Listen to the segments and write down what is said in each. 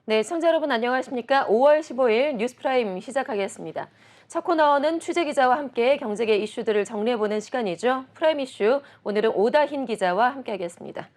네, 시청자 여러분 안녕하십니까? 5월 15일 뉴스프라임 시작하겠습니다. 첫 코너는 취재기자와 함께 경제계 이슈들을 정리해보는 시간이죠. 프라임 이슈, 오늘은 오다힌 기자와 함께하겠습니다.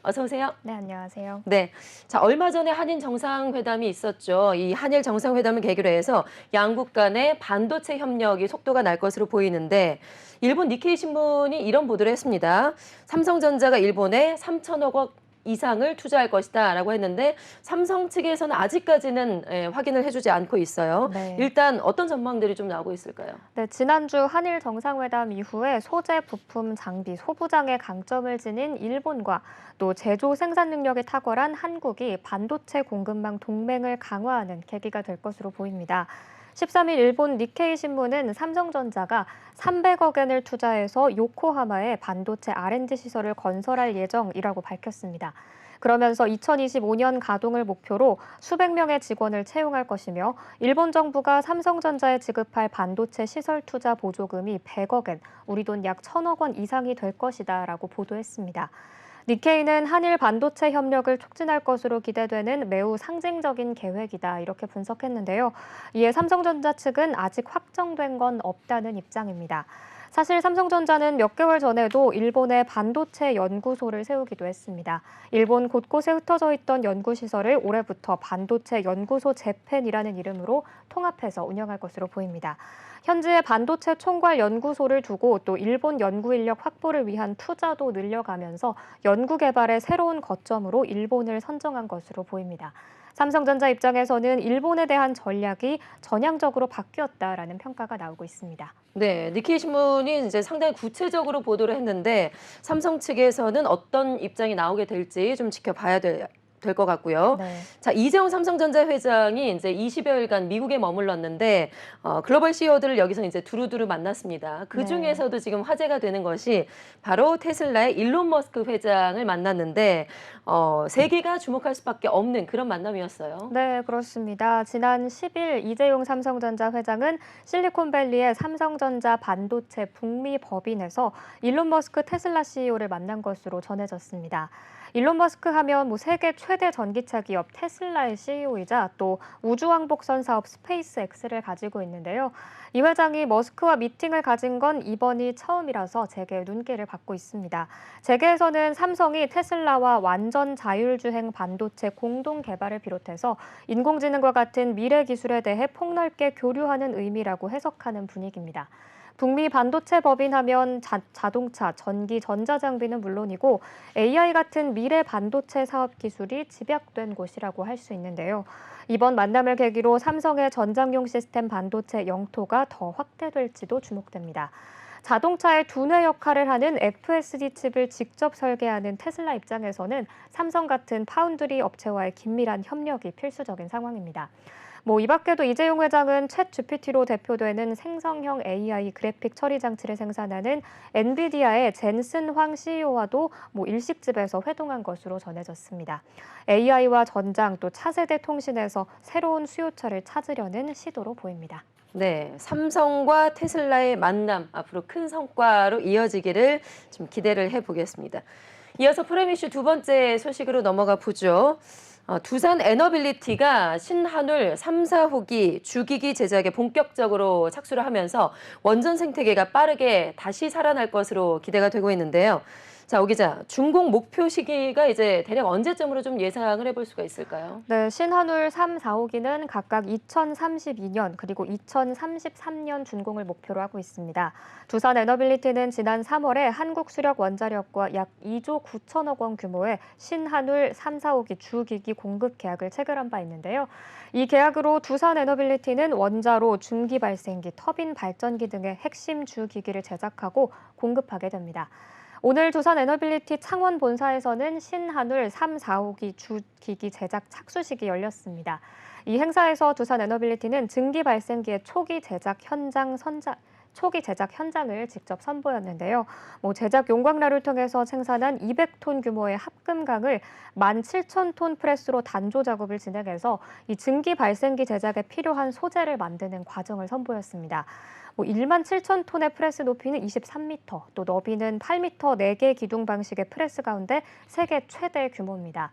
어서 오세요. 네, 안녕하세요. 네, 자 얼마 전에 한일 정상회담이 있었죠. 이 한일 정상회담을 계기로 해서 양국 간의 반도체 협력이 속도가 날 것으로 보이는데 일본 니케이 신문이 이런 보도를 했습니다. 삼성전자가 일본에 3천억 원 이상을 투자할 것이다라고 했는데 삼성 측에서는 아직까지는 확인을 해주지 않고 있어요. 네. 일단 어떤 전망들이 좀 나오고 있을까요? 네, 지난주 한일 정상회담 이후에 소재, 부품, 장비, 소부장의 강점을 지닌 일본과 또 제조 생산 능력이 탁월한 한국이 반도체 공급망 동맹을 강화하는 계기가 될 것으로 보입니다. 13일 일본 니케이 신문은 삼성전자가 300억 엔을 투자해서 요코하마에 반도체 R&D 시설을 건설할 예정이라고 밝혔습니다. 그러면서 2025년 가동을 목표로 수백 명의 직원을 채용할 것이며 일본 정부가 삼성전자에 지급할 반도체 시설 투자 보조금이 100억 엔, 우리 돈 약 1,000억 원 이상이 될 것이다라고 보도했습니다. 니케이는 한일 반도체 협력을 촉진할 것으로 기대되는 매우 상징적인 계획이다 이렇게 분석했는데요. 이에 삼성전자 측은 아직 확정된 건 없다는 입장입니다. 사실 삼성전자는 몇 개월 전에도 일본에 반도체 연구소를 세우기도 했습니다. 일본 곳곳에 흩어져 있던 연구시설을 올해부터 반도체 연구소 재팬이라는 이름으로 통합해서 운영할 것으로 보입니다. 현지에 반도체 총괄 연구소를 두고 또 일본 연구 인력 확보를 위한 투자도 늘려가면서 연구 개발의 새로운 거점으로 일본을 선정한 것으로 보입니다. 삼성전자 입장에서는 일본에 대한 전략이 전향적으로 바뀌었다라는 평가가 나오고 있습니다. 네, 니케이 신문이 이제 상당히 구체적으로 보도를 했는데 삼성 측에서는 어떤 입장이 나오게 될지 좀 지켜봐야 될 것 같고요. 네. 자, 이재용 삼성전자 회장이 이제 20여일간 미국에 머물렀는데 글로벌 CEO들을 여기서 이제 두루두루 만났습니다. 그 중에서도 지금 화제가 되는 것이 바로 테슬라의 일론 머스크 회장을 만났는데 세계가 주목할 수밖에 없는 그런 만남이었어요. 네, 그렇습니다. 지난 10일 이재용 삼성전자 회장은 실리콘밸리의 삼성전자 반도체 북미 법인에서 일론 머스크 테슬라 CEO를 만난 것으로 전해졌습니다. 일론 머스크 하면 세계 최대 전기차 기업 테슬라의 CEO이자 또 우주왕복선 사업 스페이스X를 가지고 있는데요. 이 회장이 머스크와 미팅을 가진 건 이번이 처음이라서 재계의 눈길을 받고 있습니다. 재계에서는 삼성이 테슬라와 완전 자율주행 반도체 공동 개발을 비롯해서 인공지능과 같은 미래 기술에 대해 폭넓게 교류하는 의미라고 해석하는 분위기입니다. 북미 반도체 법인 하면 자동차, 전기, 전자장비는 물론이고 AI 같은 미래 반도체 사업 기술이 집약된 곳이라고 할 수 있는데요. 이번 만남을 계기로 삼성의 전장용 시스템 반도체 영토가 더 확대될지도 주목됩니다. 자동차의 두뇌 역할을 하는 FSD 칩을 직접 설계하는 테슬라 입장에서는 삼성 같은 파운드리 업체와의 긴밀한 협력이 필수적인 상황입니다. 이 밖에도 이재용 회장은 챗 GPT로 대표되는 생성형 AI 그래픽 처리 장치를 생산하는 엔비디아의 젠슨 황 CEO와도 일식집에서 회동한 것으로 전해졌습니다. AI와 전장 또 차세대 통신에서 새로운 수요처를 찾으려는 시도로 보입니다. 네, 삼성과 테슬라의 만남 앞으로 큰 성과로 이어지기를 좀 기대를 해보겠습니다. 이어서 프라임 이슈 두 번째 소식으로 넘어가 보죠. 두산 에너빌리티가 신한울 3, 4호기 주기기 제작에 본격적으로 착수를 하면서 원전 생태계가 빠르게 다시 살아날 것으로 기대가 되고 있는데요. 자, 오 기자, 준공 목표 시기가 이제 대략 언제쯤으로 좀 예상을 해볼 수가 있을까요? 네, 신한울 3, 4호기는 각각 2032년 그리고 2033년 준공을 목표로 하고 있습니다. 두산 에너빌리티는 지난 3월에 한국수력원자력과 약 2조 9천억 원 규모의 신한울 3, 4호기 주기기 공급 계약을 체결한 바 있는데요. 이 계약으로 두산 에너빌리티는 원자로, 중기 발생기, 터빈 발전기 등의 핵심 주기기를 제작하고 공급하게 됩니다. 오늘 두산 에너빌리티 창원 본사에서는 신한울 3, 4호기 주기기 제작 착수식이 열렸습니다. 이 행사에서 두산 에너빌리티는 증기 발생기의 초기 제작 현장을 직접 선보였는데요. 제작 용광로를 통해서 생산한 200톤 규모의 합금강을 17,000톤 프레스로 단조 작업을 진행해서 이 증기 발생기 제작에 필요한 소재를 만드는 과정을 선보였습니다. 17,000톤의 프레스 높이는 23m, 또 너비는 8m 4개 기둥 방식의 프레스 가운데 세계 최대 규모입니다.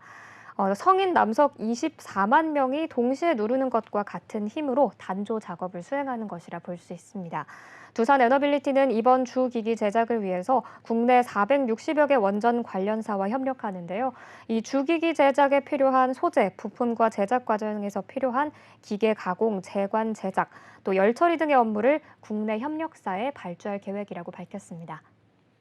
성인 남성 24만 명이 동시에 누르는 것과 같은 힘으로 단조 작업을 수행하는 것이라 볼 수 있습니다. 두산 에너빌리티는 이번 주 기기 제작을 위해서 국내 460여 개 원전 관련사와 협력하는데요. 이 주기기 제작에 필요한 소재, 부품과 제작 과정에서 필요한 기계 가공, 제관 제작, 또 열처리 등의 업무를 국내 협력사에 발주할 계획이라고 밝혔습니다.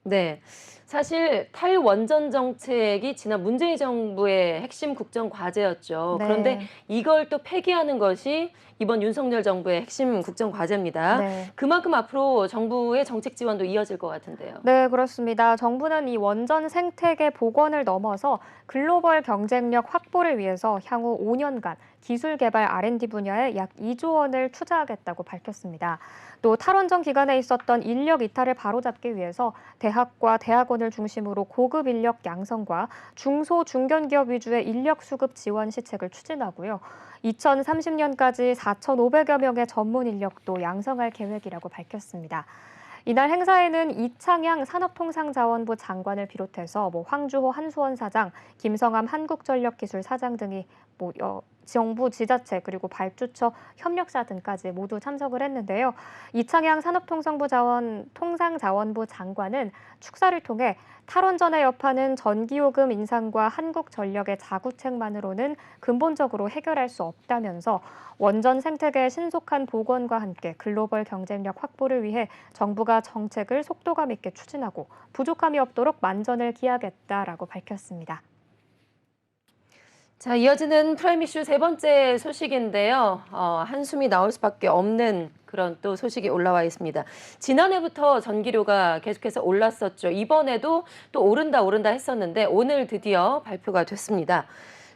네, 사실 탈원전 정책이 지난 문재인 정부의 핵심 국정 과제였죠. 그런데 네. 이걸 또 폐기하는 것이 이번 윤석열 정부의 핵심 국정 과제입니다. 네. 그만큼 앞으로 정부의 정책 지원도 이어질 것 같은데요. 네, 그렇습니다. 정부는 이 원전 생태계 복원을 넘어서 글로벌 경쟁력 확보를 위해서 향후 5년간 기술 개발 R&D 분야에 약 2조 원을 투자하겠다고 밝혔습니다. 또 탈원전 기간에 있었던 인력 이탈을 바로잡기 위해서 대학과 대학원을 중심으로 고급 인력 양성과 중소 중견기업 위주의 인력 수급 지원 시책을 추진하고요. 2030년까지 4,500여 명의 전문 인력도 양성할 계획이라고 밝혔습니다. 이날 행사에는 이창양 산업통상자원부 장관을 비롯해서 황주호 한수원 사장, 김성함 한국전력기술 사장 등이 정부 지자체 그리고 발주처 협력사 등까지 모두 참석을 했는데요. 이창양 산업통상자원부 장관은 축사를 통해 탈원전의 여파는 전기요금 인상과 한국전력의 자구책만으로는 근본적으로 해결할 수 없다면서 원전 생태계의 신속한 복원과 함께 글로벌 경쟁력 확보를 위해 정부가 정책을 속도감 있게 추진하고 부족함이 없도록 만전을 기하겠다라고 밝혔습니다. 자, 이어지는 프라임 이슈 세 번째 소식인데요. 한숨이 나올 수밖에 없는 그런 또 소식이 올라와 있습니다. 지난해부터 전기료가 계속해서 올랐었죠. 이번에도 또 오른다 했었는데 오늘 드디어 발표가 됐습니다.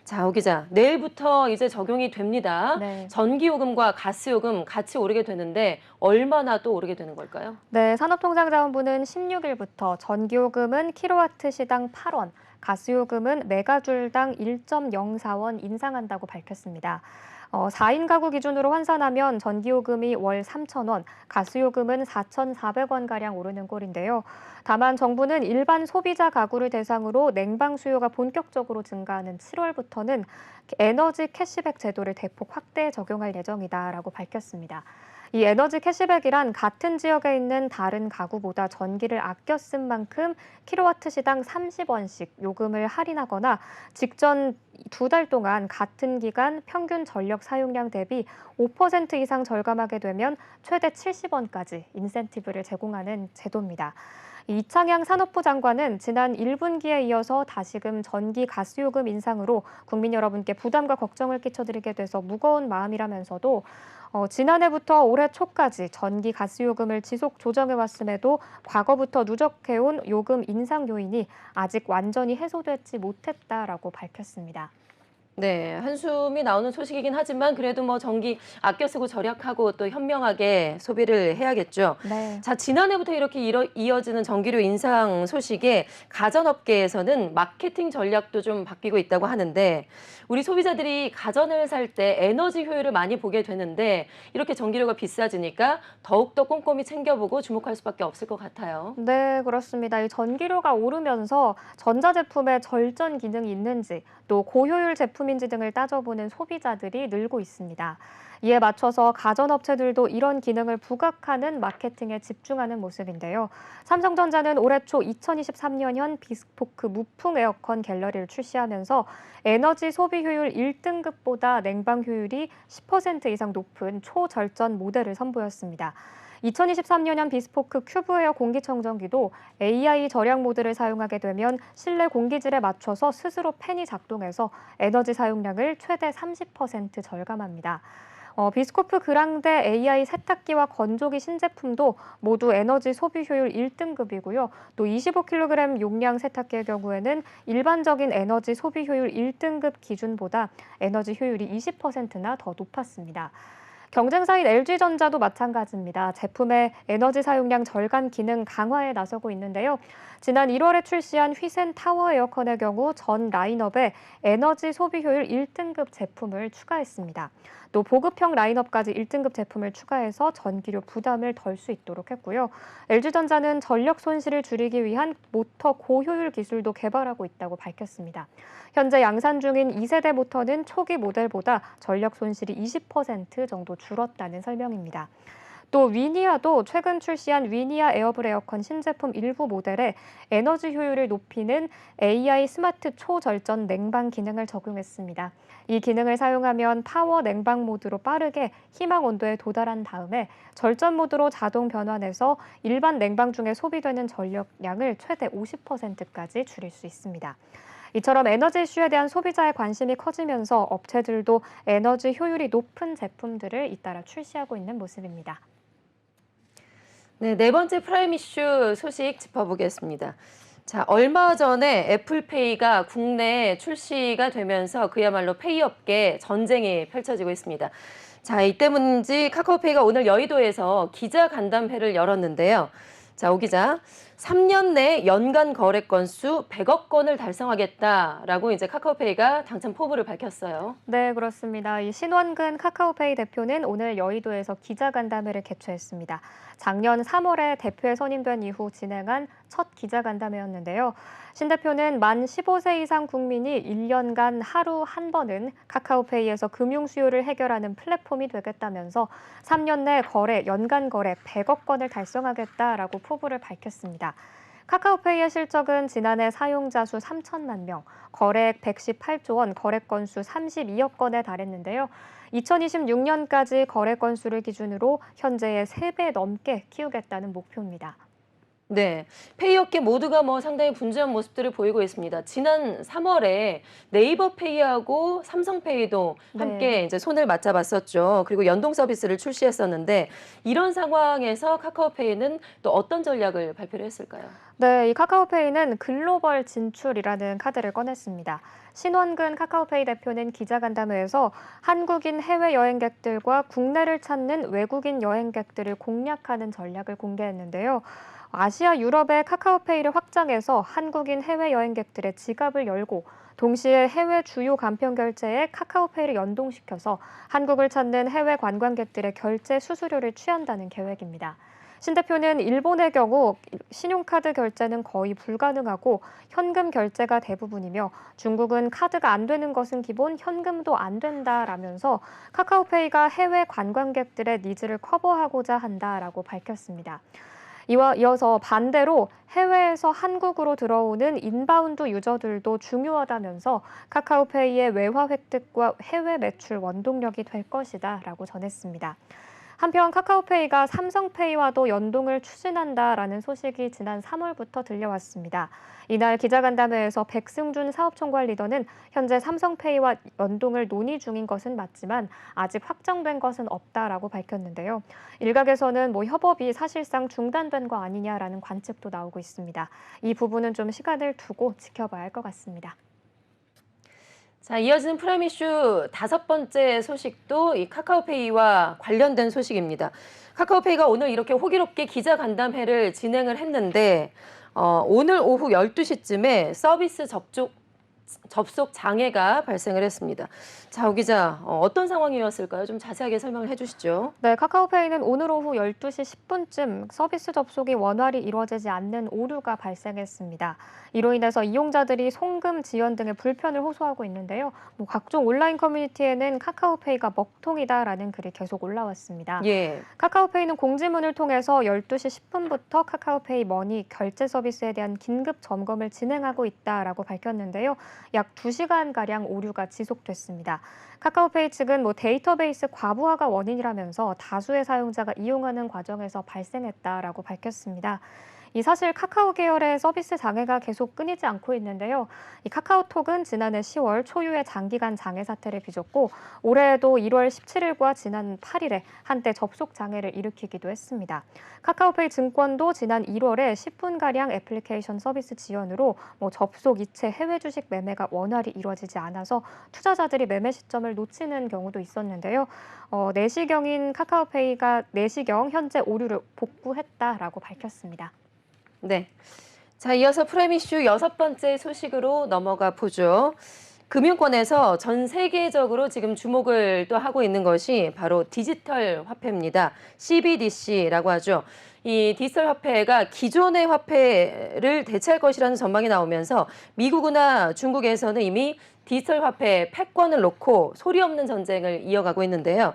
자, 오 기자, 내일부터 이제 적용이 됩니다. 네. 전기요금과 가스요금 같이 오르게 되는데 얼마나 또 오르게 되는 걸까요? 네, 산업통상자원부는 16일부터 전기요금은 킬로와트 시당 8원, 가스요금은 메가줄당 1.04원 인상한다고 밝혔습니다. 4인 가구 기준으로 환산하면 전기요금이 월 3,000원, 가스요금은 4,400원가량 오르는 꼴인데요. 다만 정부는 일반 소비자 가구를 대상으로 냉방 수요가 본격적으로 증가하는 7월부터는 에너지 캐시백 제도를 대폭 확대 적용할 예정이다라고 밝혔습니다. 이 에너지 캐시백이란 같은 지역에 있는 다른 가구보다 전기를 아껴 쓴 만큼 킬로와트 시당 30원씩 요금을 할인하거나 직전 2달 동안 같은 기간 평균 전력 사용량 대비 5% 이상 절감하게 되면 최대 70원까지 인센티브를 제공하는 제도입니다. 이창양 산업부 장관은 지난 1분기에 이어서 다시금 전기 가스요금 인상으로 국민 여러분께 부담과 걱정을 끼쳐드리게 돼서 무거운 마음이라면서도 지난해부터 올해 초까지 전기 가스요금을 지속 조정해왔음에도 과거부터 누적해온 요금 인상 요인이 아직 완전히 해소되지 못했다라고 밝혔습니다. 네, 한숨이 나오는 소식이긴 하지만 그래도 뭐 전기 아껴 쓰고 절약하고 또 현명하게 소비를 해야겠죠. 네. 자, 지난해부터 이렇게 이어지는 전기료 인상 소식에 가전업계에서는 마케팅 전략도 좀 바뀌고 있다고 하는데 우리 소비자들이 가전을 살 때 에너지 효율을 많이 보게 되는데 이렇게 전기료가 비싸지니까 더욱더 꼼꼼히 챙겨보고 주목할 수밖에 없을 것 같아요. 네, 그렇습니다. 이 전기료가 오르면서 전자제품에 절전 기능이 있는지 또 고효율 제품인지 등을 따져보는 소비자들이 늘고 있습니다. 이에 맞춰서 가전업체들도 이런 기능을 부각하는 마케팅에 집중하는 모습인데요. 삼성전자는 올해 초 2023년형 비스포크 무풍 에어컨 갤러리를 출시하면서 에너지 소비 효율 1등급보다 냉방 효율이 10% 이상 높은 초절전 모델을 선보였습니다. 2023년형 비스포크 큐브에어 공기청정기도 AI 절약 모드를 사용하게 되면 실내 공기질에 맞춰서 스스로 팬이 작동해서 에너지 사용량을 최대 30% 절감합니다. 비스코프 그랑데 AI 세탁기와 건조기 신제품도 모두 에너지 소비 효율 1등급이고요. 또 25kg 용량 세탁기의 경우에는 일반적인 에너지 소비 효율 1등급 기준보다 에너지 효율이 20%나 더 높았습니다. 경쟁사인 LG전자도 마찬가지입니다. 제품의 에너지 사용량 절감 기능 강화에 나서고 있는데요. 지난 1월에 출시한 휘센 타워 에어컨의 경우 전 라인업에 에너지 소비 효율 1등급 제품을 추가했습니다. 또 보급형 라인업까지 1등급 제품을 추가해서 전기료 부담을 덜 수 있도록 했고요. LG전자는 전력 손실을 줄이기 위한 모터 고효율 기술도 개발하고 있다고 밝혔습니다. 현재 양산 중인 2세대 모터는 초기 모델보다 전력 손실이 20% 정도 줄었다는 설명입니다. 또 위니아도 최근 출시한 위니아 에어블 에어컨 신제품 일부 모델에 에너지 효율을 높이는 AI 스마트 초절전 냉방 기능을 적용했습니다. 이 기능을 사용하면 파워 냉방 모드로 빠르게 희망 온도에 도달한 다음에 절전 모드로 자동 변환해서 일반 냉방 중에 소비되는 전력량을 최대 50%까지 줄일 수 있습니다. 이처럼 에너지 이슈에 대한 소비자의 관심이 커지면서 업체들도 에너지 효율이 높은 제품들을 잇따라 출시하고 있는 모습입니다. 네, 네 번째 프라임 이슈 소식 짚어보겠습니다. 자, 얼마 전에 애플페이가 국내에 출시가 되면서 그야말로 페이 업계 전쟁이 펼쳐지고 있습니다. 자, 이 때문인지 카카오페이가 오늘 여의도에서 기자 간담회를 열었는데요. 자, 오 기자, 3년 내 연간 거래 건수 100억 건을 달성하겠다라고 이제 카카오페이가 당첨 포부를 밝혔어요. 네, 그렇습니다. 이 신원근 카카오페이 대표는 오늘 여의도에서 기자간담회를 개최했습니다. 작년 3월에 대표에 선임된 이후 진행한 첫 기자간담회였는데요. 신 대표는 만 15세 이상 국민이 1년간 하루 한 번은 카카오페이에서 금융 수요를 해결하는 플랫폼이 되겠다면서 3년 내 연간 거래 100억 건을 달성하겠다라고 포부를 밝혔습니다. 카카오페이의 실적은 지난해 사용자 수 3천만 명, 거래액 118조 원, 거래 건수 32억 건에 달했는데요. 2026년까지 거래 건수를 기준으로 현재의 3배 넘게 키우겠다는 목표입니다. 네, 페이 업계 모두가 상당히 분주한 모습들을 보이고 있습니다. 지난 3월에 네이버 페이하고 삼성페이도 함께 이제 손을 맞잡았었죠. 그리고 연동 서비스를 출시했었는데 이런 상황에서 카카오페이는 또 어떤 전략을 발표를 했을까요? 네, 이 카카오페이는 글로벌 진출이라는 카드를 꺼냈습니다. 신원근 카카오페이 대표는 기자간담회에서 한국인 해외 여행객들과 국내를 찾는 외국인 여행객들을 공략하는 전략을 공개했는데요. 아시아, 유럽의 카카오페이를 확장해서 한국인 해외 여행객들의 지갑을 열고 동시에 해외 주요 간편 결제에 카카오페이를 연동시켜서 한국을 찾는 해외 관광객들의 결제 수수료를 취한다는 계획입니다. 신 대표는 일본의 경우 신용카드 결제는 거의 불가능하고 현금 결제가 대부분이며 중국은 카드가 안 되는 것은 기본, 현금도 안 된다라면서 카카오페이가 해외 관광객들의 니즈를 커버하고자 한다라고 밝혔습니다. 이어서 반대로 해외에서 한국으로 들어오는 인바운드 유저들도 중요하다면서 카카오페이의 외화 획득과 해외 매출 원동력이 될 것이다라고 전했습니다. 한편 카카오페이가 삼성페이와도 연동을 추진한다라는 소식이 지난 3월부터 들려왔습니다. 이날 기자간담회에서 백승준 사업총괄 리더는 현재 삼성페이와 연동을 논의 중인 것은 맞지만 아직 확정된 것은 없다라고 밝혔는데요. 일각에서는 협업이 사실상 중단된 거 아니냐라는 관측도 나오고 있습니다. 이 부분은 좀 시간을 두고 지켜봐야 할 것 같습니다. 자, 이어지는 프라임 이슈 5번째 소식도 이 카카오페이와 관련된 소식입니다. 카카오페이가 오늘 이렇게 호기롭게 기자간담회를 진행을 했는데 오늘 오후 12시쯤에 서비스 접속 장애가 발생을 했습니다. 자, 오 기자, 어떤 상황이었을까요? 좀 자세하게 설명을 해주시죠. 네, 카카오페이는 오늘 오후 12시 10분쯤 서비스 접속이 원활히 이루어지지 않는 오류가 발생했습니다. 이로 인해서 이용자들이 송금 지연 등의 불편을 호소하고 있는데요. 각종 온라인 커뮤니티에는 카카오페이가 먹통이다라는 글이 계속 올라왔습니다. 예. 카카오페이는 공지문을 통해서 12시 10분부터 카카오페이 머니 결제 서비스에 대한 긴급 점검을 진행하고 있다라고 밝혔는데요. 약 2시간가량 오류가 지속됐습니다. 카카오페이 측은 데이터베이스 과부하가 원인이라면서 다수의 사용자가 이용하는 과정에서 발생했다라고 밝혔습니다. 이 사실 카카오 계열의 서비스 장애가 계속 끊이지 않고 있는데요. 이 카카오톡은 지난해 10월 초유의 장기간 장애 사태를 빚었고 올해에도 1월 17일과 지난 8일에 한때 접속 장애를 일으키기도 했습니다. 카카오페이 증권도 지난 1월에 10분가량 애플리케이션 서비스 지연으로 접속, 이체, 해외 주식 매매가 원활히 이루어지지 않아서 투자자들이 매매 시점을 놓치는 경우도 있었는데요. 내시경인 카카오페이가 내시경 현재 오류를 복구했다라고 밝혔습니다. 네. 자, 이어서 프라임 이슈 6번째 소식으로 넘어가 보죠. 금융권에서 전 세계적으로 지금 주목을 또 하고 있는 것이 바로 디지털 화폐입니다. CBDC라고 하죠. 이 디지털 화폐가 기존의 화폐를 대체할 것이라는 전망이 나오면서 미국이나 중국에서는 이미 디지털 화폐 패권을 놓고 소리 없는 전쟁을 이어가고 있는데요.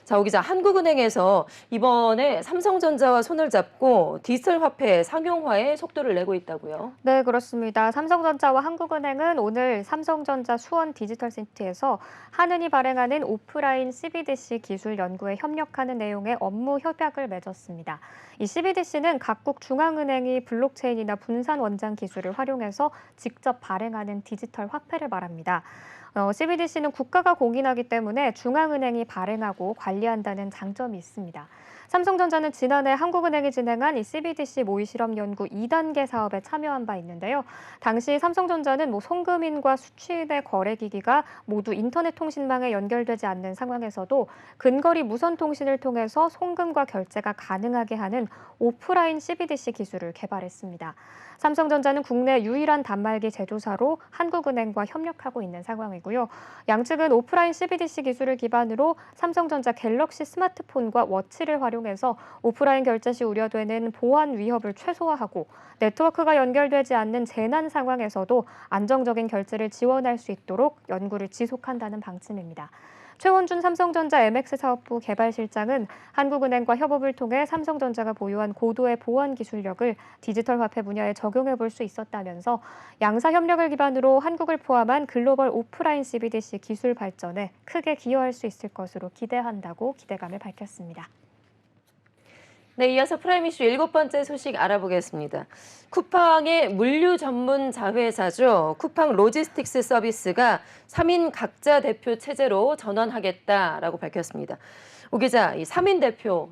자, 오 기자, 한국은행에서 이번에 삼성전자와 손을 잡고 디지털 화폐 상용화에 속도를 내고 있다고요? 네, 그렇습니다. 삼성전자와 한국은행은 오늘 삼성전자 수원 디지털시티에서 한은이 발행하는 오프라인 CBDC 기술 연구에 협력하는 내용의 업무 협약을 맺었습니다. 이 CBDC는 각국 중앙은행이 블록체인이나 분산 원장 기술을 활용해서 직접 발행하는 디지털 화폐를 말합니다. CBDC는 국가가 공인하기 때문에 중앙은행이 발행하고 관리한다는 장점이 있습니다. 삼성전자는 지난해 한국은행이 진행한 이 CBDC 모의 실험 연구 2단계 사업에 참여한 바 있는데요. 당시 삼성전자는 송금인과 수취인의 거래 기기가 모두 인터넷 통신망에 연결되지 않는 상황에서도 근거리 무선 통신을 통해서 송금과 결제가 가능하게 하는 오프라인 CBDC 기술을 개발했습니다. 삼성전자는 국내 유일한 단말기 제조사로 한국은행과 협력하고 있는 상황이고요. 양측은 오프라인 CBDC 기술을 기반으로 삼성전자 갤럭시 스마트폰과 워치를 활용해서 오프라인 결제 시 우려되는 보안 위협을 최소화하고 네트워크가 연결되지 않는 재난 상황에서도 안정적인 결제를 지원할 수 있도록 연구를 지속한다는 방침입니다. 최원준 삼성전자 MX 사업부 개발실장은 한국은행과 협업을 통해 삼성전자가 보유한 고도의 보안 기술력을 디지털 화폐 분야에 적용해 볼 수 있었다면서 양사 협력을 기반으로 한국을 포함한 글로벌 오프라인 CBDC 기술 발전에 크게 기여할 수 있을 것으로 기대한다고 기대감을 밝혔습니다. 네, 이어서 프라임 이슈 7번째 소식 알아보겠습니다. 쿠팡의 물류 전문 자회사죠. 쿠팡 로지스틱스 서비스가 3인 각자 대표 체제로 전환하겠다라고 밝혔습니다. 오 기자, 이 3인 대표,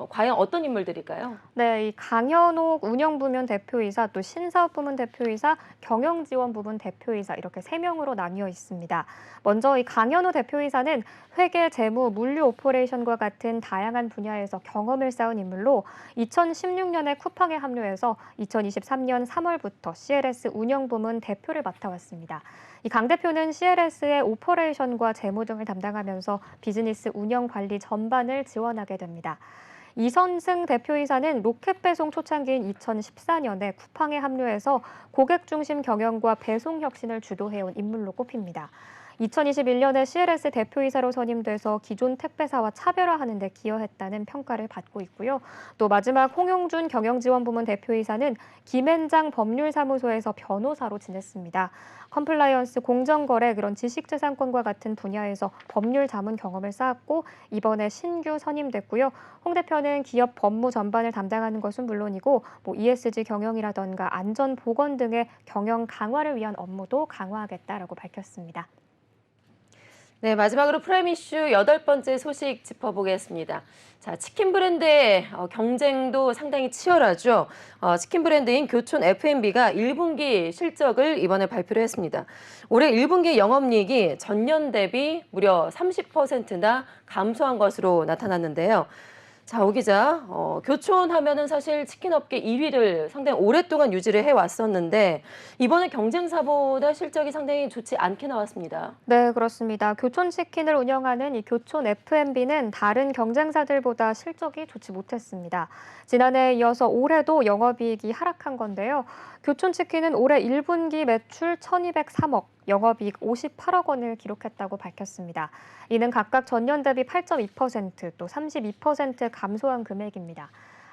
과연 어떤 인물들일까요? 네, 이 강현옥 운영부문 대표이사, 또 신사업부문 대표이사, 경영지원부문 대표이사 이렇게 3명으로 나뉘어 있습니다. 먼저 이 강현옥 대표이사는 회계, 재무, 물류 오퍼레이션과 같은 다양한 분야에서 경험을 쌓은 인물로 2016년에 쿠팡에 합류해서 2023년 3월부터 CLS 운영부문 대표를 맡아왔습니다. 이 강 대표는 CLS의 오퍼레이션과 재무 등을 담당하면서 비즈니스 운영 관리 전반을 지원하게 됩니다. 이선승 대표이사는 로켓 배송 초창기인 2014년에 쿠팡에 합류해서 고객 중심 경영과 배송 혁신을 주도해온 인물로 꼽힙니다. 2021년에 CLS 대표이사로 선임돼서 기존 택배사와 차별화하는 데 기여했다는 평가를 받고 있고요. 또 마지막 홍용준 경영지원부문 대표이사는 김앤장 법률사무소에서 변호사로 지냈습니다. 컴플라이언스, 공정거래, 그런 지식재산권과 같은 분야에서 법률 자문 경험을 쌓았고 이번에 신규 선임됐고요. 홍 대표는 기업 법무 전반을 담당하는 것은 물론이고 ESG 경영이라던가 안전 보건 등의 경영 강화를 위한 업무도 강화하겠다라고 밝혔습니다. 네, 마지막으로 프라임 이슈 8번째 소식 짚어보겠습니다. 자, 치킨 브랜드의 경쟁도 상당히 치열하죠. 치킨 브랜드인 교촌 F&B가 1분기 실적을 이번에 발표를 했습니다. 올해 1분기 영업이익이 전년 대비 무려 30%나 감소한 것으로 나타났는데요. 자, 오 기자, 교촌 하면은 사실 치킨업계 2위를 상당히 오랫동안 유지를 해왔었는데 이번에 경쟁사보다 실적이 상당히 좋지 않게 나왔습니다. 네, 그렇습니다. 교촌 치킨을 운영하는 이 교촌 F&B는 다른 경쟁사들보다 실적이 좋지 못했습니다. 지난해에 이어서 올해도 영업이익이 하락한 건데요. 교촌 치킨은 올해 1분기 매출 1,203억, 영업이익 58억 원을 기록했다고 밝혔습니다. 이는 각각 전년 대비 8.2%, 또 32% 감소한 금액입니다.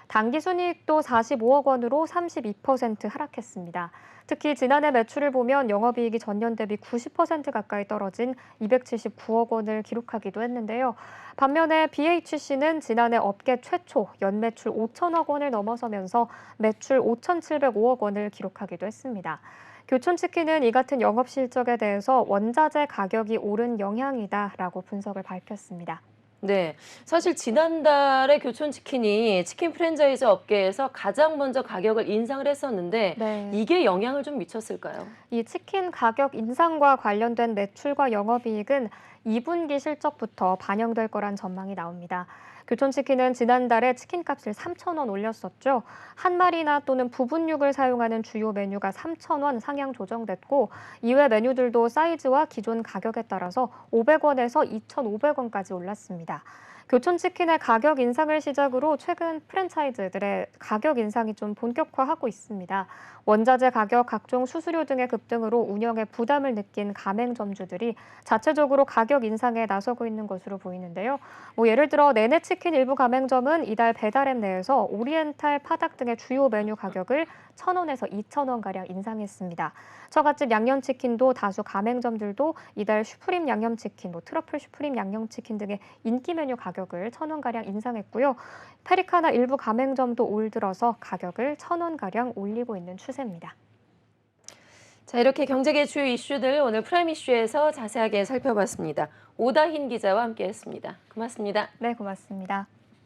당기순이익도 45억 원으로 32% 하락했습니다. 특히 지난해 매출을 보면 영업이익이 전년 대비 90% 가까이 떨어진 279억 원을 기록하기도 했는데요. 반면에 BHC는 지난해 업계 최초 연매출 5천억 원을 넘어서면서 매출 5,705억 원을 기록하기도 했습니다. 교촌치킨은 이 같은 영업 실적에 대해서 원자재 가격이 오른 영향이다라고 분석을 밝혔습니다. 네, 사실 지난달에 교촌치킨이 치킨 프랜차이즈 업계에서 가장 먼저 가격을 인상을 했었는데 네. 이게 영향을 좀 미쳤을까요? 이 치킨 가격 인상과 관련된 매출과 영업이익은 2분기 실적부터 반영될 거란 전망이 나옵니다. 교촌치킨은 지난달에 치킨값을 3,000원 올렸었죠. 한 마리나 또는 부분육을 사용하는 주요 메뉴가 3,000원 상향 조정됐고 이외 메뉴들도 사이즈와 기존 가격에 따라서 500원에서 2,500원까지 올랐습니다. 교촌치킨의 가격 인상을 시작으로 최근 프랜차이즈들의 가격 인상이 좀 본격화하고 있습니다. 원자재 가격, 각종 수수료 등의 급등으로 운영에 부담을 느낀 가맹점주들이 자체적으로 가격 인상에 나서고 있는 것으로 보이는데요. 예를 들어 내내치킨 일부 가맹점은 이달 배달앱 내에서 오리엔탈, 파닭 등의 주요 메뉴 가격을 1,000원에서 2,000원가량 인상했습니다. 처갓집 양념치킨도 다수 가맹점들도 이달 슈프림 양념치킨, 트러플 슈프림 양념치킨 등의 인기 메뉴 가격을 1,000원가량 인상했고요. 페리카나 일부 가맹점도 올 들어서 가격을 1,000원가량 올리고 있는 추세입니다. 자, 이렇게 경제계 주요 이슈들 오늘 프라임 이슈에서 자세하게 살펴봤습니다. 오다힌 기자와 함께했습니다. 고맙습니다. 네, 고맙습니다.